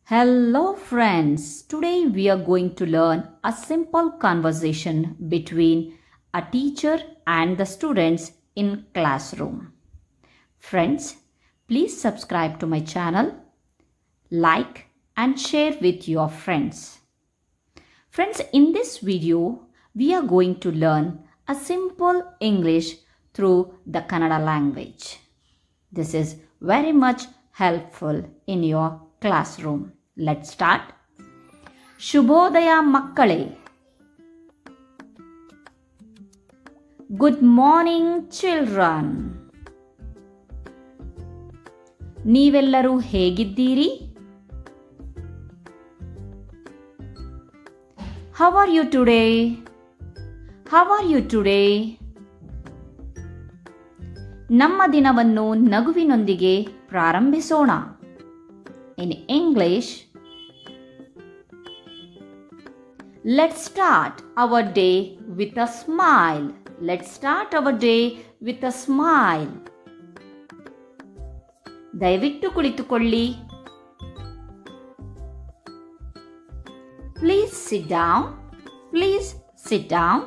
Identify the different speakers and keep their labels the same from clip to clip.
Speaker 1: Hello friends, today we are going to learn a simple conversation between a teacher and the students in classroom. Friends, please subscribe to my channel, like and share with your friends. Friends, in this video, we are going to learn a simple English through the Kannada language. This is very much helpful in your classroom. Let's start. Shubhodaya makkale. Good morning children. ನೀವೆಲ್ಲರೂ ಹೇಗಿದ್ದೀರಿ? How are you today? How are you today? ನಮ್ಮ ದಿನವನ್ನು ನಗುವಿನೊಂದಿಗೆ ಪ್ರಾರಂಭಿಸೋಣ. In English, let's start our day with a smile. Let's start our day with a smile. ದಯವಿಟ್ಟು ಕುಳಿತುಕೊಳ್ಳಿ. Please sit down. Please sit down.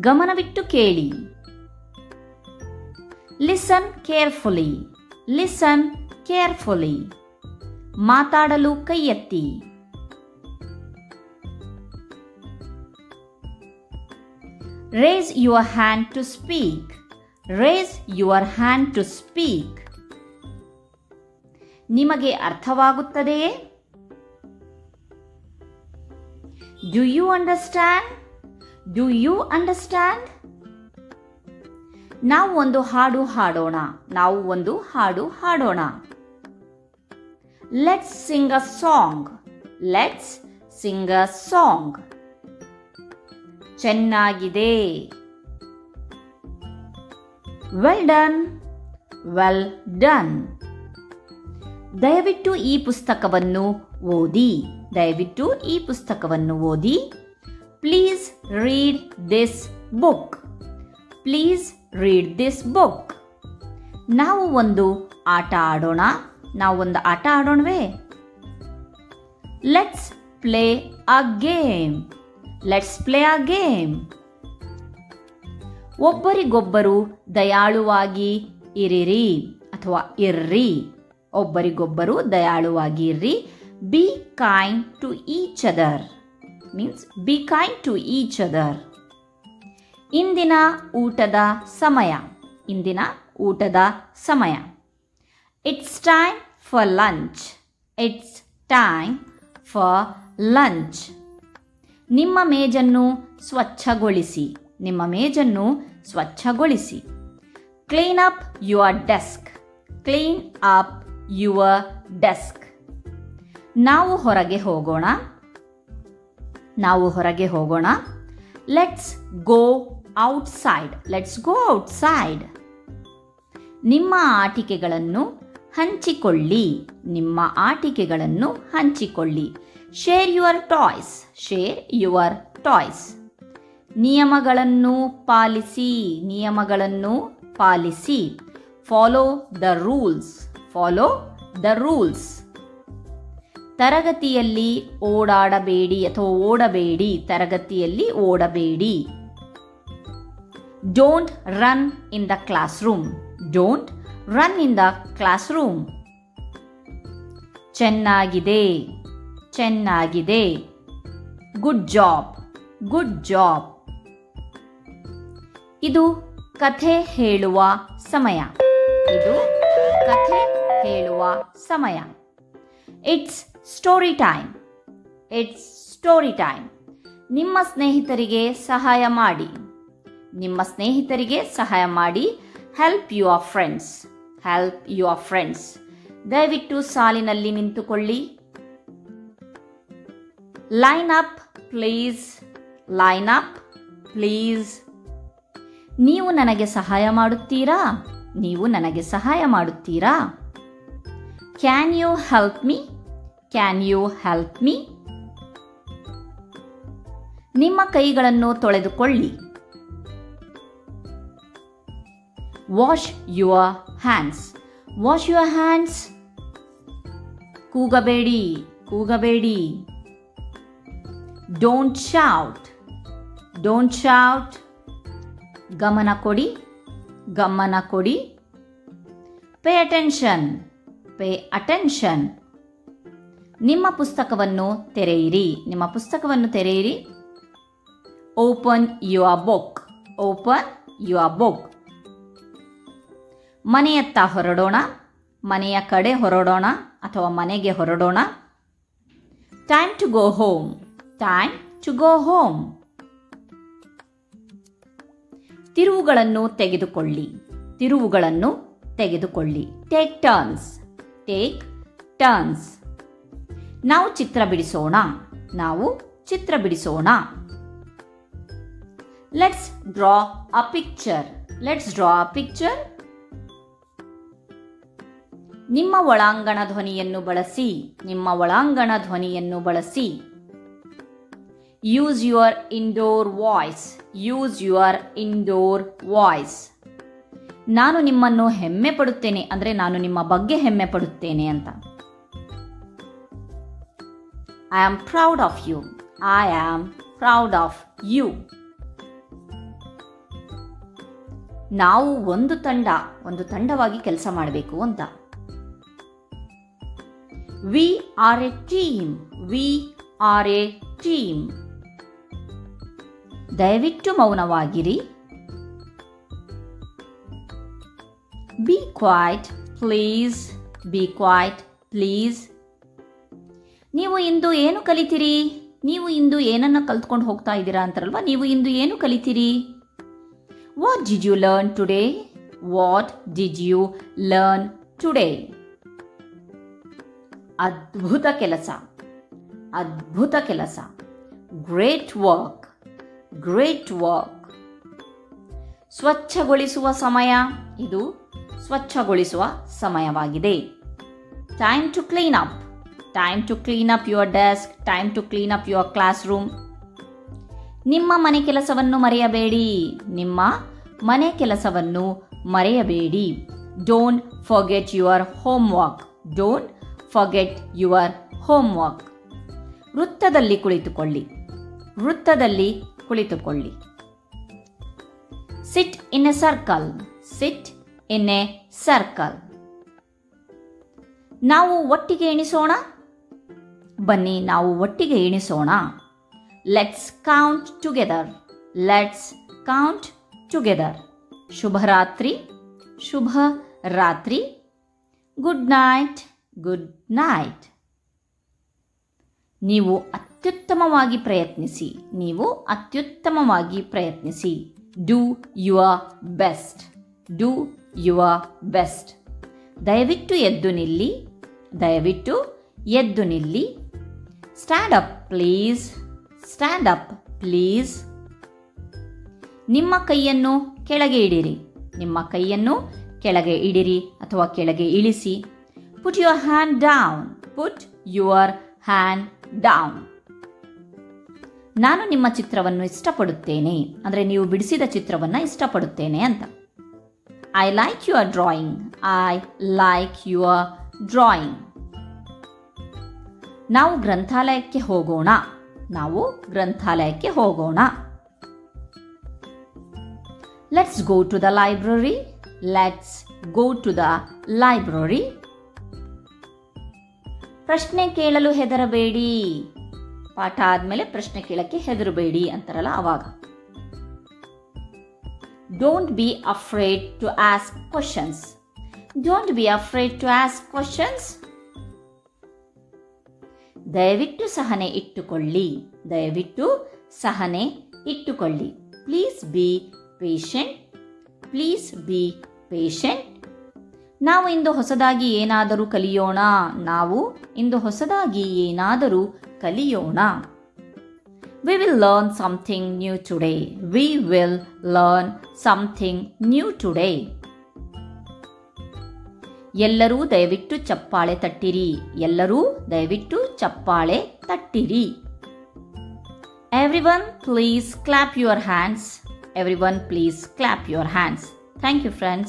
Speaker 1: ಗಮನವಿಟ್ಟು ಕೇಳಿ. Listen carefully. Listen carefully. ಮಾತಾಡಲು ಕೈ ಎತ್ತಿ. Raise your hand to speak. Raise your hand to speak. ನಿಮಗೆ ಅರ್ಥವಾಗುತ್ತದೆಯೇ? Do you understand? Do you understand? ನಾವು ಒಂದು ಹಾಡು ಹಾಡೋಣ. ನಾವು ಒಂದು ಹಾಡು ಹಾಡೋಣ. Let's sing a song. Let's sing a song. ಚೆನ್ನಾಗಿದೆ. Well done. Well done. ದಯವಿಟ್ಟು ಈ ಪುಸ್ತಕವನ್ನು ಓದಿ. ದಯವಿಟ್ಟು ಈ ಪುಸ್ತಕವನ್ನು ಓದಿ. Please read this book. Please read this book. ನಾವು ಒಂದು ಆಟ ಆಡೋಣ. ನಾವು ಒಂದು ಆಟ ಆಡೋಣವೇ? Let's play a game. Let's play a game. ಒಬ್ಬರಿಗೊಬ್ಬರು ದಯಾಳುವಾಗಿ ಇರಿರಿ ಅಥವಾ ಇರ್ರಿ. ಒಬ್ಬರಿಗೊಬ್ಬರು ದಯಾಳುವಾಗಿ ಇರ್ರಿ. Be kind to each other. Means be kind to each other. ಇಂದಿನ ಊಟದ ಸಮಯ. ಇಂದಿನ ಊಟದ ಸಮಯ. It's time for lunch. It's time for lunch. ನಿಮ್ಮ ಮೇಜನ್ನು ಸ್ವಚ್ಛಗೊಳಿಸಿ. ನಿಮ್ಮ ಮೇಜನ್ನು ಸ್ವಚ್ಛಗೊಳಿಸಿ. Clean up your desk. Clean up your desk. ನಾವು ಹೊರಗೆ ಹೋಗೋಣ. ನಾವು ಹೊರಗೆ ಹೋಗೋಣ. Let's go outside. Let's go outside. ನಿಮ್ಮ ಆಟಿಕೆಗಳನ್ನು ಹಂಚಿಕೊಳ್ಳಿ. ನಿಮ್ಮ ಆಟಿಕೆಗಳನ್ನು ಹಂಚಿಕೊಳ್ಳಿ. Share your toys. Share your toys. ನಿಯಮಗಳನ್ನು ಪಾಲಿಸಿ. ನಿಯಮಗಳನ್ನು policy. Follow the rules. Follow the rules. ತರಗತಿಯಲ್ಲಿ ಓಡಾಡಬೇಡಿ ಅಥವಾ ಓಡಬೇಡಿ. ತರಗತಿಯಲ್ಲಿ ಓಡಬೇಡಿ. Don't run in the classroom. Don't run in the classroom. ಚೆನ್ನಾಗಿದೆ. ಚೆನ್ನಾಗಿದೆ. Good job. Good job. ಇದು ಕಥೆ ಹೇಳುವ ಸಮಯ. ಇದು ಕಥೆ ಹೇಳುವ ಸಮಯ. It's story time. It's story time. ನಿಮ್ಮ ಸ್ನೇಹಿತರಿಗೆ ಸಹಾಯ ಮಾಡಿ. ನಿಮ್ಮ ಸ್ನೇಹಿತರಿಗೆ ಸಹಾಯ ಮಾಡಿ. Help your friends. Help your friends. ದಯವಿಟ್ಟು ಸಾಲಿನಲ್ಲಿ ನಿಂತುಕೊಳ್ಳಿ. Line up, please. Line up, please. ನೀವು ನನಗೆ ಸಹಾಯ ಮಾಡುತ್ತೀರಾ? ನೀವು ನನಗೆ ಸಹಾಯ ಮಾಡುತ್ತೀರಾ? Can you help me? Can you help me? ನಿಮ್ಮ ಕೈಗಳನ್ನು ತೊಳೆದುಕೊಳ್ಳಿ. Wash your hands. Wash your hands. ಕೂಗಬೇಡಿ, ಕೂಗಬೇಡಿ. Don't shout, don't shout. ಗಮನ ಕೊಡಿ, ಗಮನ ಕೊಡಿ. Pay attention, pay attention. ನಿಮ್ಮ ಪುಸ್ತಕವನ್ನು ತೆರೆಯಿರಿ, ನಿಮ್ಮ ಪುಸ್ತಕವನ್ನು ತೆರೆಯಿರಿ. Open your book, open your book. ಮನೆಯತ್ತ ಹೊರಡೋಣ, ಮನೆಯ ಕಡೆ ಹೊರಡೋಣ ಅಥವಾ ಮನೆಗೆ ಹೊರಡೋಣ. Time to go home, time to go home. ತಿರುವುಗಳನ್ನು ತೆಗೆದುಕೊಳ್ಳಿ, ತಿರುವುಗಳನ್ನು ತೆಗೆದುಕೊಳ್ಳಿ. Take turns, take turns. ನಾವು ಚಿತ್ರ ಬಿಡಿಸೋಣ, ನಾವು ಚಿತ್ರ ಬಿಡಿಸೋಣ. Let's draw a picture, let's draw a picture. ನಿಮ್ಮ ಒಳಾಂಗಣ ಧ್ವನಿಯನ್ನು ಬಳಸಿ, ನಿಮ್ಮ ಒಳಾಂಗಣ ಧ್ವನಿಯನ್ನು ಬಳಸಿ. Use your indoor voice, use your indoor voice. ನಾನು ನಿಮ್ಮನ್ನು ಹೆಮ್ಮೆ ಪಡುತ್ತೇನೆ ಅಂದರೆ ನಾನು ನಿಮ್ಮ ಬಗ್ಗೆ ಹೆಮ್ಮೆ ಪಡುತ್ತೇನೆ ಅಂತ. I am proud of you, I am proud of you. ನಾವು ಒಂದು ತಂಡವಾಗಿ ಕೆಲಸ ಮಾಡಬೇಕು ಅಂತ. We are a team, we are a team. ದಯವಿಟ್ಟು ಮೌನವಾಗಿರಿ. Be quiet please, be quiet please. ನೀವು ಇಂದು ಏನು ಕಲಿತೀರಿ? ನೀವು ಇಂದು ಏನನ್ನು ಕಲ್ತ್ಕೊಂಡು ಹೋಗ್ತಾ ಇದ್ದೀರಾ ಅಂತಾರಲ್ವಾ, ನೀವು ಇಂದು ಏನು ಕಲಿತೀರಿ? What did you learn today? What did you learn today? ಅದ್ಭುತ ಕೆಲಸ, ಅದ್ಭುತ ಕೆಲಸ. Great work, great work. ಸ್ವಚ್ಛಗೊಳಿಸುವ ಸಮಯ, ಇದು ಸ್ವಚ್ಛಗೊಳಿಸುವ ಸಮಯವಾಗಿದೆ. Time to clean up, time to clean up your desk, time to clean up your classroom. ನಿಮ್ಮ ಮನೆ ಕೆಲಸವನ್ನು ಮರೆಯಬೇಡಿ, ನಿಮ್ಮ ಮನೆ ಕೆಲಸವನ್ನು ಮರೆಯಬೇಡಿ. Don't forget your homework, don't forget your homework. ವೃತ್ತದಲ್ಲಿ ಕುಳಿತುಕೊಳ್ಳಿ, ವೃತ್ತದಲ್ಲಿ ಕುಳಿತುಕೊಳ್ಳಿ. Sit in a circle, sit in a circle. ನಾವು ಒಟ್ಟಿಗೆ ಎಣಿಸೋಣ, ಬನ್ನಿ ನಾವು ಒಟ್ಟಿಗೆ ಎಣಿಸೋಣ. Let's count together, let's count together. ಶುಭರಾತ್ರಿ, ಶುಭ ರಾತ್ರಿ. Good night, good night. ನೀವು ಅತ್ಯುತ್ತಮವಾಗಿ ಪ್ರಯತ್ನಿಸಿ, ನೀವು ಅತ್ಯುತ್ತಮವಾಗಿ ಪ್ರಯತ್ನಿಸಿ. Do your best, do your best. ದಯವಿಟ್ಟು ಎದ್ದು ನಿಲ್ಲಿ, ದಯವಿಟ್ಟು ಎದ್ದು ನಿಲ್ಲಿ. Stand up please, stand up please. ನಿಮ್ಮ ಕೈಯನ್ನು ಕೆಳಗೆ ಇಡಿರಿ, ನಿಮ್ಮ ಕೈಯನ್ನು ಕೆಳಗೆ ಇಡಿರಿ ಅಥವಾ ಕೆಳಗೆ ಇಳಿಸಿ. Put your hand down, put your hand down. ನಾನು ನಿಮ್ಮ ಚಿತ್ರವನ್ನು ಇಷ್ಟಪಡುತ್ತೇನೆ ಅಂದರೆ ನೀವು ಬಿಡಿಸಿದ ಚಿತ್ರವನ್ನು ಇಷ್ಟಪಡುತ್ತೇನೆ ಅಂತ. I like your drawing, I like your drawing. ನಾವು ಗ್ರಂಥಾಲಯಕ್ಕೆ ಹೋಗೋಣ, ನಾವು ಗ್ರಂಥಾಲಯಕ್ಕೆ ಹೋಗೋಣ. Let's go to the library, let's go to the library. ಪ್ರಶ್ನೆ ಕೇಳಲು ಹೆದರಬೇಡಿ. ಪಾಠ ಆದ್ಮೇಲೆ ಪ್ರಶ್ನೆ ಕೇಳಕ್ಕೆ ಹೆದರಬೇಡಿ ಅಂತಾರಲ್ಲ ಅವಾಗ. Don't be afraid to ask questions, don't be afraid to ask questions. ದಯವಿಟ್ಟು ಸಹನೆ ಇಟ್ಟುಕೊಳ್ಳಿ, ದಯವಿಟ್ಟು ಸಹನೆ ಇಟ್ಟುಕೊಳ್ಳಿ. Please be patient, please be patient. ನಾವು ಇಂದು ಹೊಸದಾಗಿ ಏನಾದರೂ ಕಲಿಯೋಣ, ನಾವು ಇಂದು ಹೊಸದಾಗಿ ಏನಾದರೂ ಕಲಿಯೋಣ. We will learn something new today. We will learn something new today. ಎಲ್ಲರೂ ದಯವಿಟ್ಟು ಚಪ್ಪಾಳೆ ತಟ್ಟಿರಿ, ಎಲ್ಲರೂ ದಯವಿಟ್ಟು ಚಪ್ಪಾಳೆ ತಟ್ಟಿರಿ. Everyone please clap your hands. Everyone please clap your hands. Thank you friends.